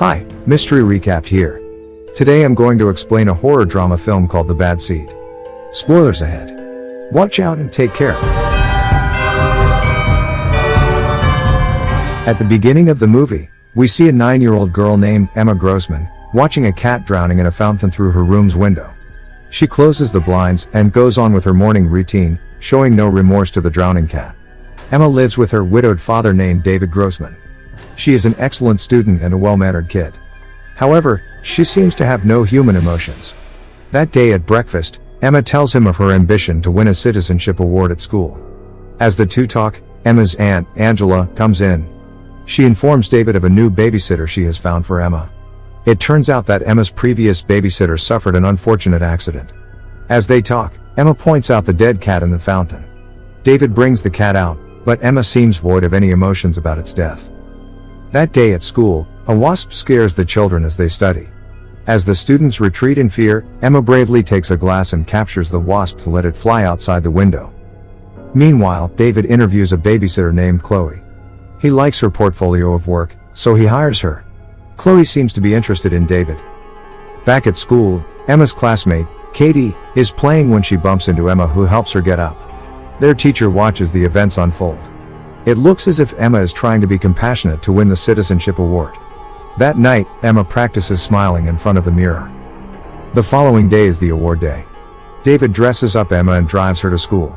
Hi, Mystery Recap here. Today I'm going to explain a horror drama film called The Bad Seed. Spoilers ahead. Watch out and take care. At the beginning of the movie, we see a 9-year-old girl named Emma Grossman watching a cat drowning in a fountain through her room's window. She closes the blinds and goes on with her morning routine, showing no remorse to the drowning cat. Emma lives with her widowed father named David Grossman. She is an excellent student and a well-mannered kid. However, she seems to have no human emotions. That day at breakfast, Emma tells him of her ambition to win a citizenship award at school. As the two talk, Emma's aunt, Angela, comes in. She informs David of a new babysitter she has found for Emma. It turns out that Emma's previous babysitter suffered an unfortunate accident. As they talk, Emma points out the dead cat in the fountain. David brings the cat out, but Emma seems void of any emotions about its death. That day at school, a wasp scares the children as they study. As the students retreat in fear, Emma bravely takes a glass and captures the wasp to let it fly outside the window. Meanwhile, David interviews a babysitter named Chloe. He likes her portfolio of work, so he hires her. Chloe seems to be interested in David. Back at school, Emma's classmate, Katie, is playing when she bumps into Emma, who helps her get up. Their teacher watches the events unfold. It looks as if Emma is trying to be compassionate to win the citizenship award. That night, Emma practices smiling in front of the mirror. The following day is the award day. David dresses up Emma and drives her to school.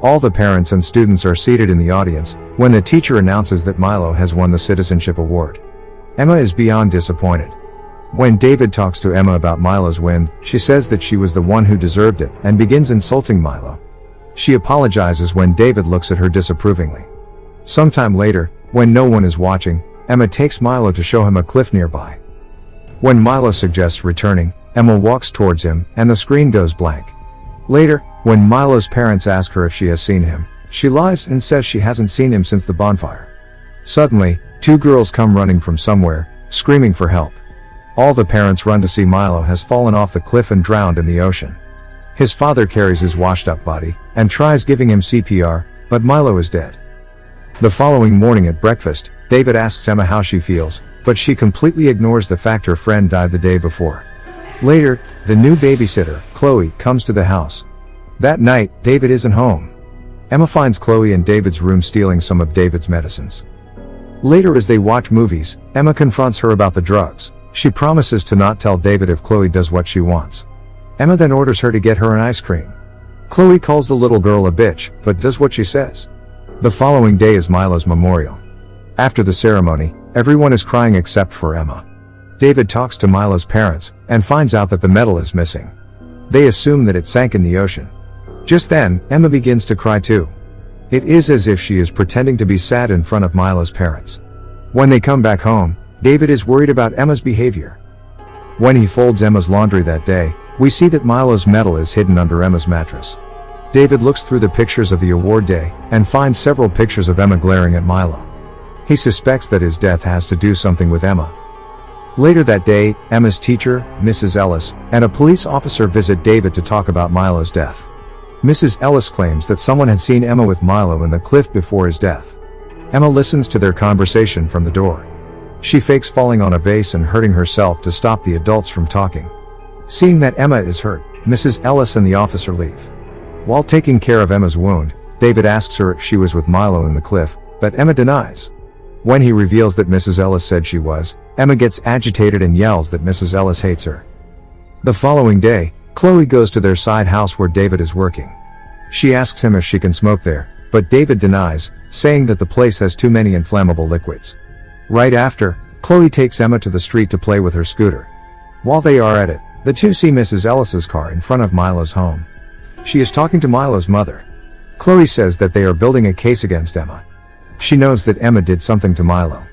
All the parents and students are seated in the audience when the teacher announces that Milo has won the citizenship award. Emma is beyond disappointed. When David talks to Emma about Milo's win, she says that she was the one who deserved it and begins insulting Milo. She apologizes when David looks at her disapprovingly. Sometime later, when no one is watching, Emma takes Milo to show him a cliff nearby. When Milo suggests returning, Emma walks towards him, and the screen goes blank. Later, when Milo's parents ask her if she has seen him, she lies and says she hasn't seen him since the bonfire. Suddenly, two girls come running from somewhere, screaming for help. All the parents run to see Milo has fallen off the cliff and drowned in the ocean. His father carries his washed-up body and tries giving him CPR, but Milo is dead. The following morning at breakfast, David asks Emma how she feels, but she completely ignores the fact her friend died the day before. Later, the new babysitter, Chloe, comes to the house. That night, David isn't home. Emma finds Chloe in David's room stealing some of David's medicines. Later, as they watch movies, Emma confronts her about the drugs. She promises to not tell David if Chloe does what she wants. Emma then orders her to get her an ice cream. Chloe calls the little girl a bitch, but does what she says. The following day is Milo's memorial. After the ceremony, everyone is crying except for Emma. David talks to Milo's parents, and finds out that the medal is missing. They assume that it sank in the ocean. Just then, Emma begins to cry too. It is as if she is pretending to be sad in front of Milo's parents. When they come back home, David is worried about Emma's behavior. When he folds Emma's laundry that day, we see that Milo's medal is hidden under Emma's mattress. David looks through the pictures of the award day, and finds several pictures of Emma glaring at Milo. He suspects that his death has to do something with Emma. Later that day, Emma's teacher, Mrs. Ellis, and a police officer visit David to talk about Milo's death. Mrs. Ellis claims that someone had seen Emma with Milo in the cliff before his death. Emma listens to their conversation from the door. She fakes falling on a vase and hurting herself to stop the adults from talking. Seeing that Emma is hurt, Mrs. Ellis and the officer leave. While taking care of Emma's wound, David asks her if she was with Milo in the cliff, but Emma denies. When he reveals that Mrs. Ellis said she was, Emma gets agitated and yells that Mrs. Ellis hates her. The following day, Chloe goes to their side house where David is working. She asks him if she can smoke there, but David denies, saying that the place has too many inflammable liquids. Right after, Chloe takes Emma to the street to play with her scooter. While they are at it, the two see Mrs. Ellis's car in front of Milo's home. She is talking to Milo's mother. Chloe says that they are building a case against Emma. She knows that Emma did something to Milo.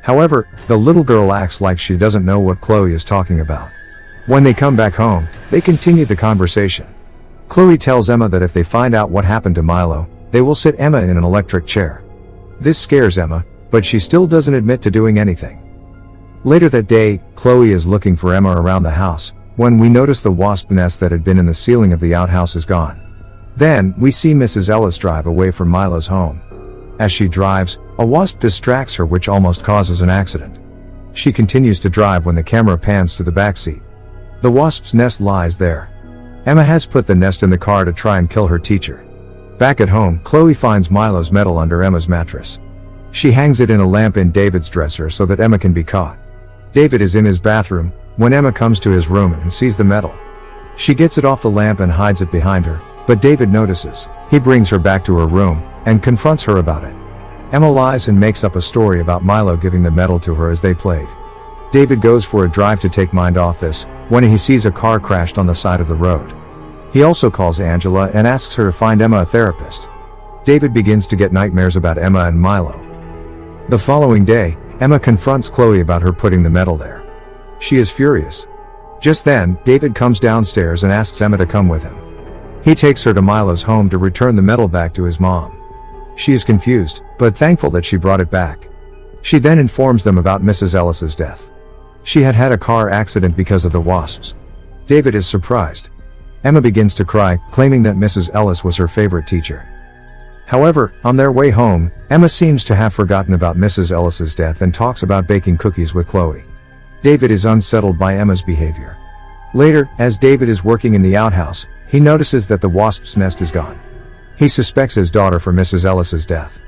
However, the little girl acts like she doesn't know what Chloe is talking about. When they come back home, they continue the conversation. Chloe tells Emma that if they find out what happened to Milo, they will sit Emma in an electric chair. This scares Emma, but she still doesn't admit to doing anything. Later that day, Chloe is looking for Emma around the house, when we notice the wasp nest that had been in the ceiling of the outhouse is gone. Then, we see Mrs. Ellis drive away from Milo's home. As she drives, a wasp distracts her, which almost causes an accident. She continues to drive when the camera pans to the back seat. The wasp's nest lies there. Emma has put the nest in the car to try and kill her teacher. Back at home, Chloe finds Milo's medal under Emma's mattress. She hangs it in a lamp in David's dresser so that Emma can be caught. David is in his bathroom when Emma comes to his room and sees the medal. She gets it off the lamp and hides it behind her, but David notices. He brings her back to her room and confronts her about it. Emma lies and makes up a story about Milo giving the medal to her as they played. David goes for a drive to take mind off this, when he sees a car crashed on the side of the road. He also calls Angela and asks her to find Emma a therapist. David begins to get nightmares about Emma and Milo. The following day, Emma confronts Chloe about her putting the medal there. She is furious. Just then, David comes downstairs and asks Emma to come with him. He takes her to Milo's home to return the medal back to his mom. She is confused, but thankful that she brought it back. She then informs them about Mrs. Ellis's death. She had had a car accident because of the wasps. David is surprised. Emma begins to cry, claiming that Mrs. Ellis was her favorite teacher. However, on their way home, Emma seems to have forgotten about Mrs. Ellis's death and talks about baking cookies with Chloe. David is unsettled by Emma's behavior. Later, as David is working in the outhouse, he notices that the wasp's nest is gone. He suspects his daughter for Mrs. Ellis's death.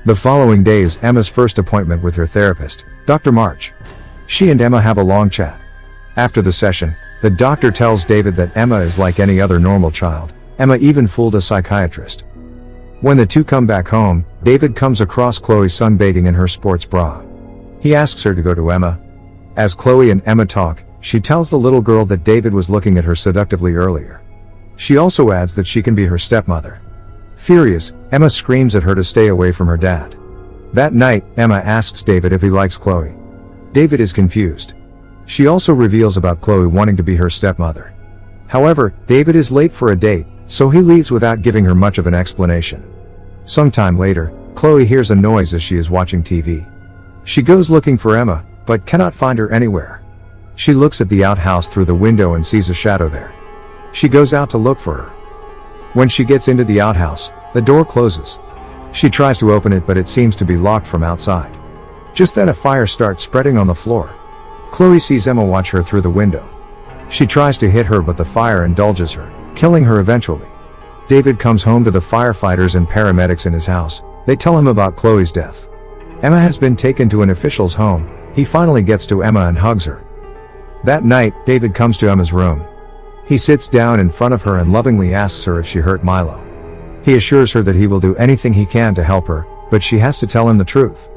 The following day is Emma's first appointment with her therapist, Dr. March. She and Emma have a long chat. After the session, the doctor tells David that Emma is like any other normal child. Emma even fooled a psychiatrist. When the two come back home, David comes across Chloe sunbathing in her sports bra. He asks her to go to Emma. As Chloe and Emma talk, she tells the little girl that David was looking at her seductively earlier. She also adds that she can be her stepmother. Furious, Emma screams at her to stay away from her dad. That night, Emma asks David if he likes Chloe. David is confused. She also reveals about Chloe wanting to be her stepmother. However, David is late for a date, so he leaves without giving her much of an explanation. Sometime later, Chloe hears a noise as she is watching TV. She goes looking for Emma, but cannot find her anywhere. She looks at the outhouse through the window and sees a shadow there. She goes out to look for her. When she gets into the outhouse, the door closes. She tries to open it, but it seems to be locked from outside. Just then a fire starts spreading on the floor. Chloe sees Emma watch her through the window. She tries to hit her, but the fire indulges her, killing her eventually. David comes home to the firefighters and paramedics in his house. They tell him about Chloe's death. Emma has been taken to an official's home. He finally gets to Emma and hugs her. That night, David comes to Emma's room. He sits down in front of her and lovingly asks her if she hurt Milo. He assures her that he will do anything he can to help her, but she has to tell him the truth.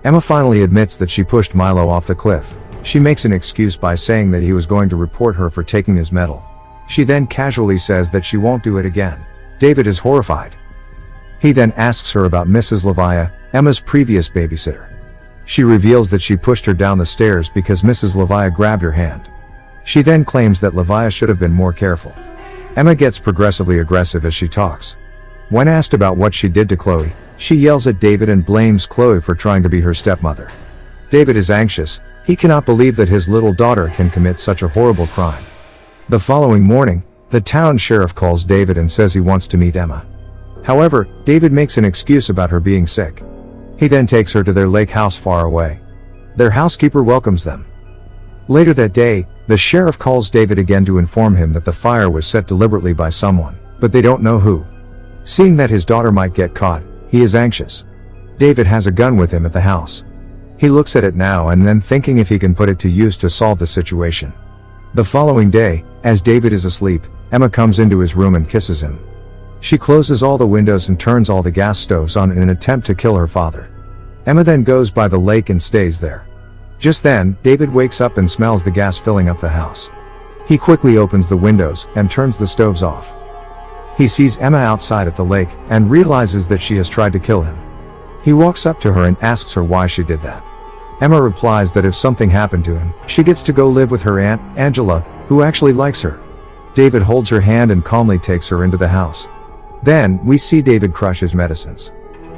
Emma finally admits that she pushed Milo off the cliff. She makes an excuse by saying that he was going to report her for taking his medal. She then casually says that she won't do it again. David is horrified. He then asks her about Mrs. Levia, Emma's previous babysitter. She reveals that she pushed her down the stairs because Mrs. Levia grabbed her hand. She then claims that Levia should have been more careful. Emma gets progressively aggressive as she talks. When asked about what she did to Chloe, she yells at David and blames Chloe for trying to be her stepmother. David is anxious. He cannot believe that his little daughter can commit such a horrible crime. The following morning, the town sheriff calls David and says he wants to meet Emma. However, David makes an excuse about her being sick. He then takes her to their lake house far away. Their housekeeper welcomes them. Later that day, the sheriff calls David again to inform him that the fire was set deliberately by someone, but they don't know who. Seeing that his daughter might get caught, he is anxious. David has a gun with him at the house. He looks at it now and then, thinking if he can put it to use to solve the situation. The following day, as David is asleep, Emma comes into his room and kisses him. She closes all the windows and turns all the gas stoves on in an attempt to kill her father. Emma then goes by the lake and stays there. Just then, David wakes up and smells the gas filling up the house. He quickly opens the windows and turns the stoves off. He sees Emma outside at the lake and realizes that she has tried to kill him. He walks up to her and asks her why she did that. Emma replies that if something happened to him, she gets to go live with her aunt, Angela, who actually likes her. David holds her hand and calmly takes her into the house. Then, we see David crush his medicines.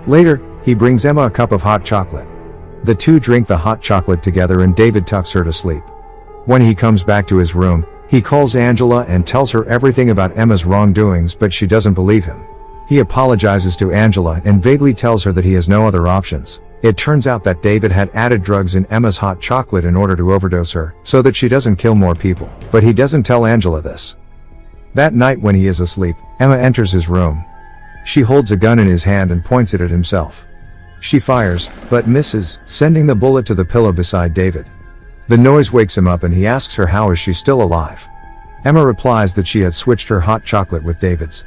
Later, he brings Emma a cup of hot chocolate. The two drink the hot chocolate together and David tucks her to sleep. When he comes back to his room, he calls Angela and tells her everything about Emma's wrongdoings, but she doesn't believe him. He apologizes to Angela and vaguely tells her that he has no other options. It turns out that David had added drugs in Emma's hot chocolate in order to overdose her, so that she doesn't kill more people. But he doesn't tell Angela this. That night when he is asleep, Emma enters his room. She holds a gun in his hand and points it at himself. She fires, but misses, sending the bullet to the pillow beside David. The noise wakes him up and he asks her how is she still alive. Emma replies that she had switched her hot chocolate with David's.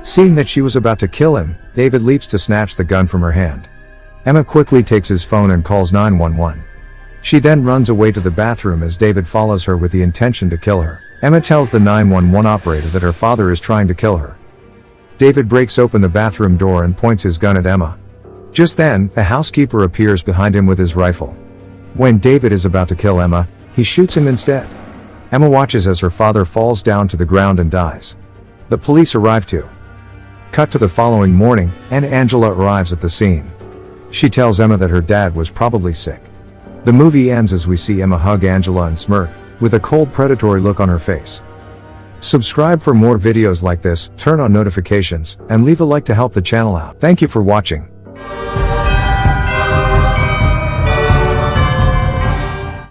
Seeing that she was about to kill him, David leaps to snatch the gun from her hand. Emma quickly takes his phone and calls 911. She then runs away to the bathroom as David follows her with the intention to kill her. Emma tells the 911 operator that her father is trying to kill her. David breaks open the bathroom door and points his gun at Emma. Just then, the housekeeper appears behind him with his rifle. When David is about to kill Emma, he shoots him instead. Emma watches as her father falls down to the ground and dies. The police arrive too. Cut to the following morning, and Angela arrives at the scene. She tells Emma that her dad was probably sick. The movie ends as we see Emma hug Angela and smirk, with a cold predatory look on her face. Subscribe for more videos like this, turn on notifications, and leave a like to help the channel out. Thank you for watching.